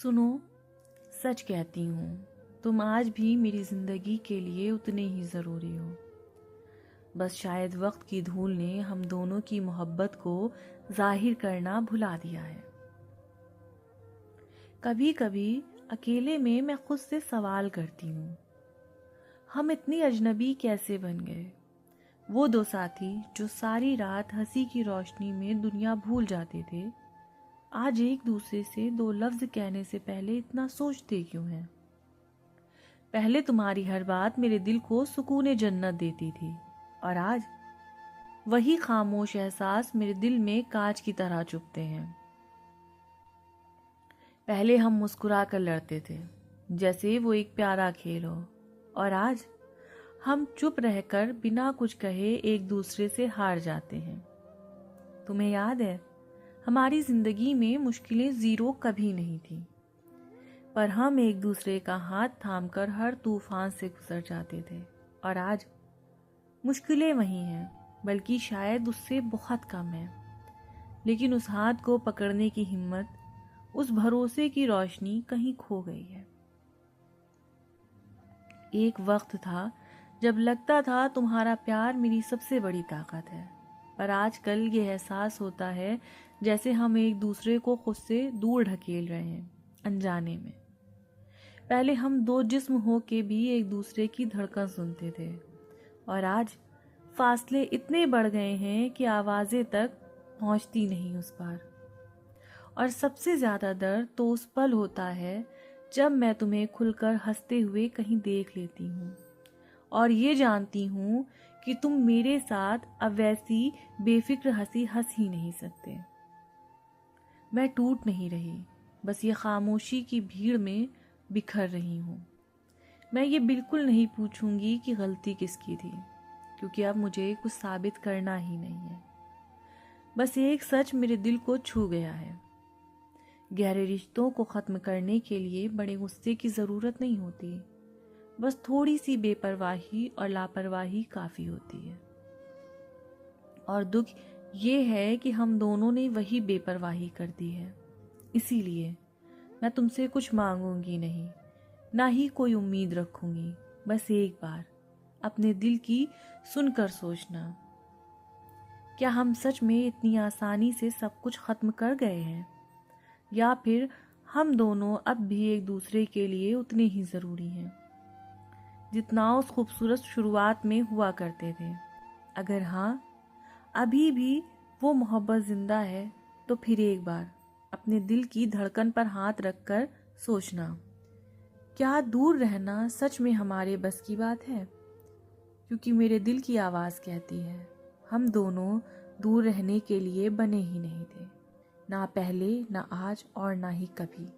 सुनो, सच कहती हूँ, तुम आज भी मेरी जिंदगी के लिए उतने ही ज़रूरी हो। बस शायद वक्त की धूल ने हम दोनों की मोहब्बत को जाहिर करना भुला दिया है। कभी कभी अकेले में मैं खुद से सवाल करती हूँ, हम इतनी अजनबी कैसे बन गए। वो दो साथी जो सारी रात हंसी की रोशनी में दुनिया भूल जाते थे, आज एक दूसरे से दो लफ्ज कहने से पहले इतना सोचते क्यों हैं। पहले तुम्हारी हर बात मेरे दिल को सुकून जन्नत देती थी, और आज वही खामोश एहसास मेरे दिल में कांच की तरह चुभते हैं। पहले हम मुस्कुरा कर लड़ते थे जैसे वो एक प्यारा खेल हो, और आज हम चुप रहकर बिना कुछ कहे एक दूसरे से हार जाते हैं। तुम्हें याद है, हमारी जिंदगी में मुश्किलें जीरो कभी नहीं थी, पर हम एक दूसरे का हाथ थामकर हर तूफान से गुजर जाते थे। और आज मुश्किलें वही हैं, बल्कि शायद उससे बहुत कम है, लेकिन उस हाथ को पकड़ने की हिम्मत, उस भरोसे की रोशनी कहीं खो गई है। एक वक्त था जब लगता था तुम्हारा प्यार मेरी सबसे बड़ी ताकत है, पर आजकल ये एहसास होता है जैसे हम एक दूसरे को खुद से दूर ढकेल रहे हैं, अनजाने में। पहले हम दो जिस्म हो के भी एक दूसरे की धड़कन सुनते थे, और आज फासले इतने बढ़ गए हैं कि आवाज़ें तक पहुंचती नहीं उस पार। और सबसे ज़्यादा दर्द तो उस पल होता है जब मैं तुम्हें खुलकर हंसते हुए कहीं देख लेती हूँ, और ये जानती हूँ कि तुम मेरे साथ अब वैसी बेफिक्र हंसी हंस ही नहीं सकते। मैं टूट नहीं रही, बस ये खामोशी की भीड़ में बिखर रही हूँ। मैं ये बिल्कुल नहीं पूछूंगी कि गलती किसकी थी, क्योंकि अब मुझे कुछ साबित करना ही नहीं है। बस एक सच मेरे दिल को छू गया है, गहरे रिश्तों को ख़त्म करने के लिए बड़े गुस्से की ज़रूरत नहीं होती, बस थोड़ी सी बेपरवाही और लापरवाही काफ़ी होती है। और दुख ये है कि हम दोनों ने वही बेपरवाही कर दी है। इसीलिए मैं तुमसे कुछ मांगूंगी नहीं, ना ही कोई उम्मीद रखूंगी। बस एक बार अपने दिल की सुनकर सोचना, क्या हम सच में इतनी आसानी से सब कुछ ख़त्म कर गए हैं, या फिर हम दोनों अब भी एक दूसरे के लिए उतने ही ज़रूरी हैं जितना उस खूबसूरत शुरुआत में हुआ करते थे। अगर हाँ, अभी भी वो मोहब्बत जिंदा है, तो फिर एक बार अपने दिल की धड़कन पर हाथ रखकर सोचना, क्या दूर रहना सच में हमारे बस की बात है। क्योंकि मेरे दिल की आवाज़ कहती है, हम दोनों दूर रहने के लिए बने ही नहीं थे, ना पहले, ना आज, और ना ही कभी।